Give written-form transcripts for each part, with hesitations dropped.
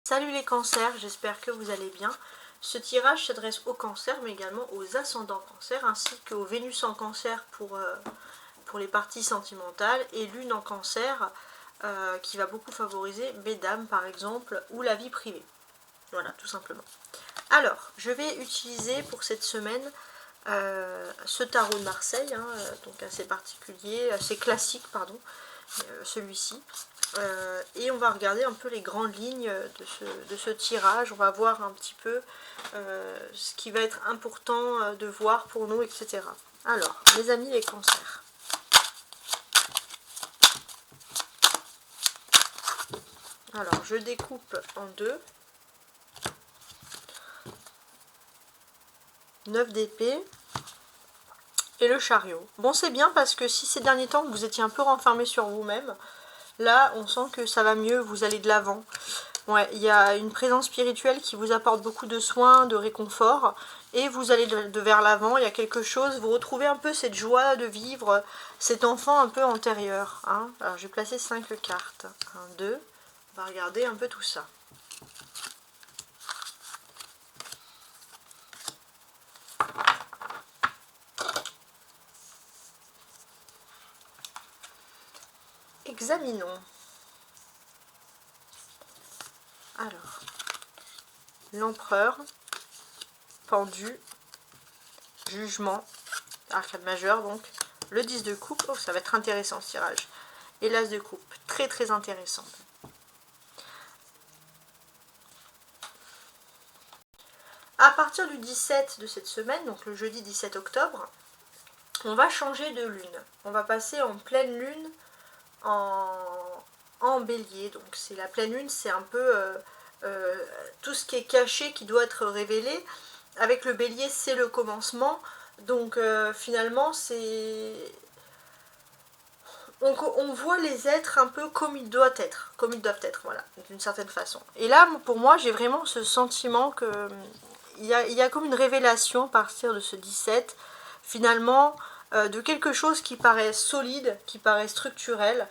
Salut les cancers, j'espère que vous allez bien. Ce tirage s'adresse aux cancers mais également aux ascendants cancers ainsi qu'aux Vénus en cancer pour les parties sentimentales et Lune en cancer qui va beaucoup favoriser mesdames par exemple ou la vie privée. Voilà, tout simplement. Alors, je vais utiliser pour cette semaine ce tarot de Marseille, donc assez particulier, assez classique, pardon, celui-ci. Et on va regarder un peu les grandes lignes de ce tirage, on va voir un petit peu ce qui va être important de voir pour nous, etc. Alors, mes amis les cancers. Alors, je découpe en deux. 9 d'épée et le chariot. Bon, c'est bien parce que si ces derniers temps vous étiez un peu renfermé sur vous-même, là on sent que ça va mieux, vous allez de l'avant. Ouais, il y a une présence spirituelle qui vous apporte beaucoup de soins, de réconfort, et vous allez de vers l'avant, il y a quelque chose, vous retrouvez un peu cette joie de vivre, cet enfant un peu antérieur. Alors j'ai placé 5 cartes. 1, 2, on va regarder un peu tout ça. Examinons. Alors, l'empereur, pendu, jugement, arcade majeur donc, le 10 de coupe, oh ça va être intéressant ce tirage, et l'as de coupe, très très intéressant. À partir du 17 de cette semaine, donc le jeudi 17 octobre, on va changer de lune, on va passer en pleine lune en bélier, donc c'est la pleine lune, c'est un peu tout ce qui est caché qui doit être révélé. Avec le bélier, c'est le commencement, donc finalement c'est on voit les êtres un peu comme ils doivent être, voilà, d'une certaine façon. Et là, pour moi, j'ai vraiment ce sentiment que il y a comme une révélation à partir de ce 17, finalement, de quelque chose qui paraît solide, qui paraît structurel.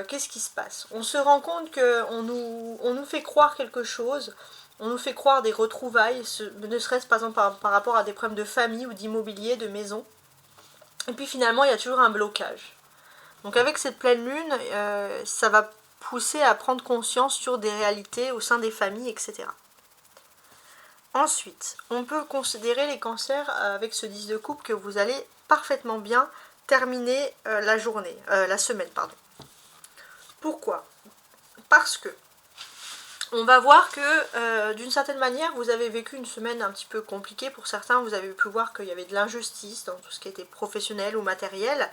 Qu'est-ce qui se passe? On se rend compte qu'on nous fait croire quelque chose, on nous fait croire des retrouvailles, ne serait-ce par exemple par rapport à des problèmes de famille ou d'immobilier, de maison. Et puis finalement, il y a toujours un blocage. Donc avec cette pleine lune, ça va pousser à prendre conscience sur des réalités au sein des familles, etc. Ensuite, on peut considérer les cancers avec ce 10 de coupe que vous allez parfaitement bien terminer la semaine, pardon. Pourquoi? Parce que on va voir que d'une certaine manière, vous avez vécu une semaine un petit peu compliquée pour certains. Vous avez pu voir qu'il y avait de l'injustice dans tout ce qui était professionnel ou matériel,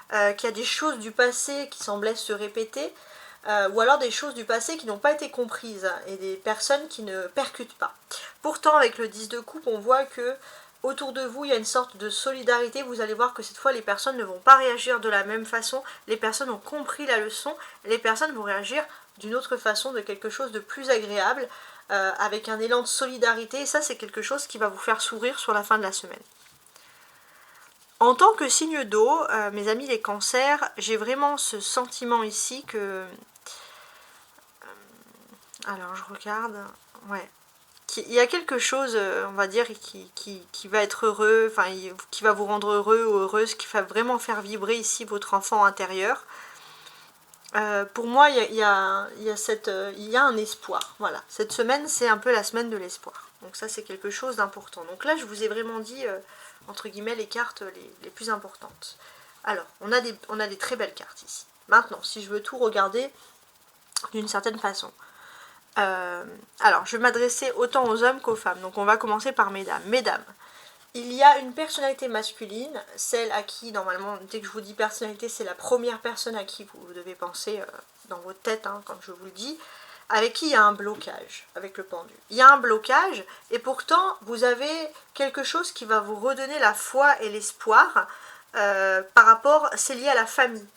qu'il y a des choses du passé qui semblaient se répéter, ou alors des choses du passé qui n'ont pas été comprises et des personnes qui ne percutent pas. Pourtant, avec le 10 de coupe, on voit que autour de vous, il y a une sorte de solidarité. Vous allez voir que cette fois, les personnes ne vont pas réagir de la même façon. Les personnes ont compris la leçon. Les personnes vont réagir d'une autre façon, de quelque chose de plus agréable, avec un élan de solidarité. Et ça, c'est quelque chose qui va vous faire sourire sur la fin de la semaine. En tant que signe d'eau, mes amis les cancers, j'ai vraiment ce sentiment ici que... alors je regarde... ouais. Il y a quelque chose, on va dire, qui va être heureux, enfin, qui va vous rendre heureux ou heureuse, qui va vraiment faire vibrer ici votre enfant intérieur. Pour moi, il y a un espoir. Voilà. Cette semaine, c'est un peu la semaine de l'espoir. Donc ça, c'est quelque chose d'important. Donc là, je vous ai vraiment dit, entre guillemets, les cartes les plus importantes. Alors, on a des très belles cartes ici. Maintenant, si je veux tout regarder d'une certaine façon. Alors, je vais m'adresser autant aux hommes qu'aux femmes. Donc on va commencer par mesdames. Mesdames, il y a une personnalité masculine, celle à qui, normalement, dès que je vous dis personnalité, c'est la première personne à qui vous devez penser dans votre tête, quand je vous le dis, avec qui il y a un blocage, avec le pendu. Il y a un blocage, et pourtant, vous avez quelque chose qui va vous redonner la foi et l'espoir par rapport, c'est lié à la famille.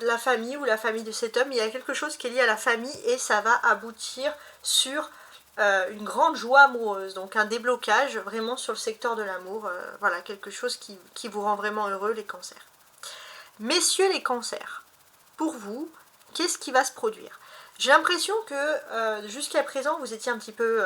La famille ou la famille de cet homme, il y a quelque chose qui est lié à la famille, et ça va aboutir sur... une grande joie amoureuse, donc un déblocage vraiment sur le secteur de l'amour, voilà, quelque chose qui vous rend vraiment heureux, les cancers. Messieurs les cancers, pour vous, qu'est-ce qui va se produire? J'ai l'impression que jusqu'à présent, vous étiez un petit peu,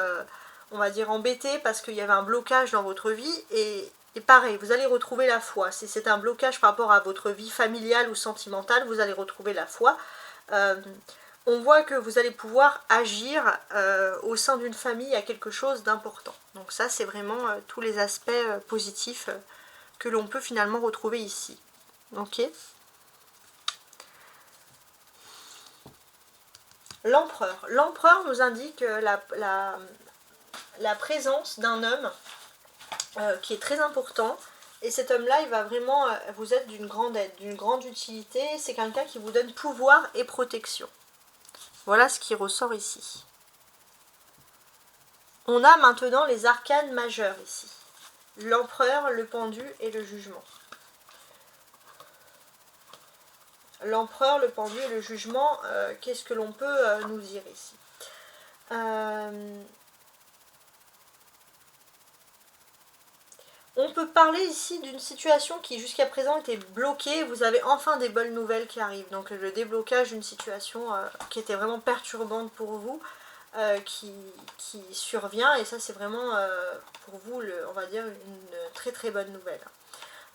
on va dire, embêté parce qu'il y avait un blocage dans votre vie. Et pareil, vous allez retrouver la foi. Si c'est un blocage par rapport à votre vie familiale ou sentimentale, vous allez retrouver la foi. On voit que vous allez pouvoir agir au sein d'une famille à quelque chose d'important. Donc ça, c'est vraiment tous les aspects positifs que l'on peut finalement retrouver ici. Ok. L'empereur. L'empereur nous indique la présence d'un homme qui est très important. Et cet homme-là, il va vraiment vous être d'une grande aide, d'une grande utilité. C'est quelqu'un qui vous donne pouvoir et protection. Voilà ce qui ressort ici. On a maintenant les arcanes majeurs ici. L'empereur, le pendu et le jugement. L'empereur, le pendu et le jugement, qu'est-ce que l'on peut nous dire ici? On peut parler ici d'une situation qui jusqu'à présent était bloquée. Vous avez enfin des bonnes nouvelles qui arrivent. Donc le déblocage d'une situation qui était vraiment perturbante pour vous, qui survient. Et ça c'est vraiment pour vous, on va dire, une très très bonne nouvelle.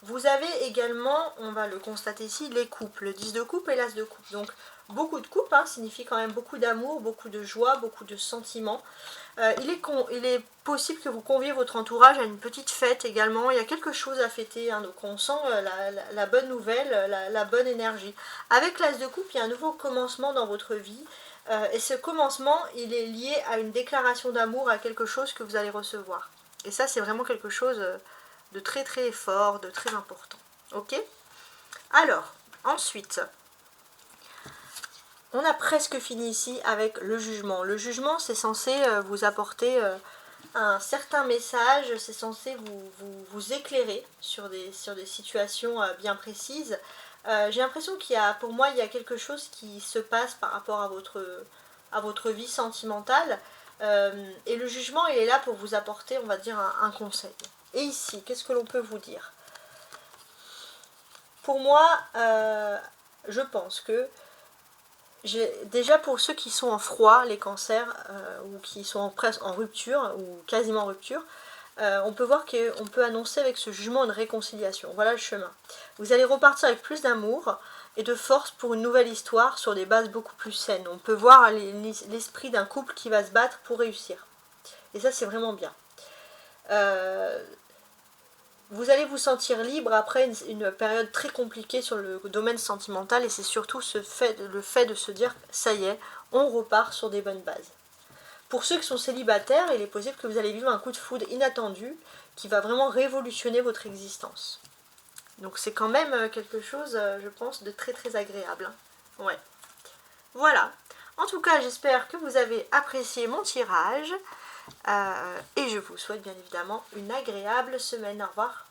Vous avez également, on va le constater ici, les coupes, le 10 de coupe et l'as de coupe. Donc beaucoup de coupes signifie quand même beaucoup d'amour, beaucoup de joie, beaucoup de sentiments. Il est possible que vous conviez votre entourage à une petite fête également. Il y a quelque chose à fêter, donc on sent la bonne nouvelle, la bonne énergie. Avec l'as de coupe, il y a un nouveau commencement dans votre vie. Et ce commencement, il est lié à une déclaration d'amour, à quelque chose que vous allez recevoir. Et ça, c'est vraiment quelque chose de très très fort, de très important. Ok? Alors, ensuite, on a presque fini ici avec le jugement. Le jugement, c'est censé vous apporter un certain message, c'est censé vous éclairer sur des situations bien précises. J'ai l'impression qu'il y a, pour moi, il y a quelque chose qui se passe par rapport à votre vie sentimentale. Et le jugement, il est là pour vous apporter, on va dire, un conseil. Et ici, qu'est-ce que l'on peut vous dire? Pour moi, je pense que déjà pour ceux qui sont en froid, les cancers, ou qui sont presque en rupture, ou quasiment en rupture, on peut voir qu'on peut annoncer avec ce jugement une réconciliation. Voilà le chemin. Vous allez repartir avec plus d'amour et de force pour une nouvelle histoire sur des bases beaucoup plus saines. On peut voir l'esprit d'un couple qui va se battre pour réussir. Et ça, c'est vraiment bien. Vous allez vous sentir libre après une période très compliquée sur le domaine sentimental, et c'est surtout le fait de se dire ça y est, on repart sur des bonnes bases. Pour ceux qui sont célibataires, il est possible que vous allez vivre un coup de foudre inattendu qui va vraiment révolutionner votre existence. Donc c'est quand même quelque chose, je pense, de très très agréable. Ouais. Voilà. En tout cas, j'espère que vous avez apprécié mon tirage. Et je vous souhaite bien évidemment une agréable semaine. Au revoir.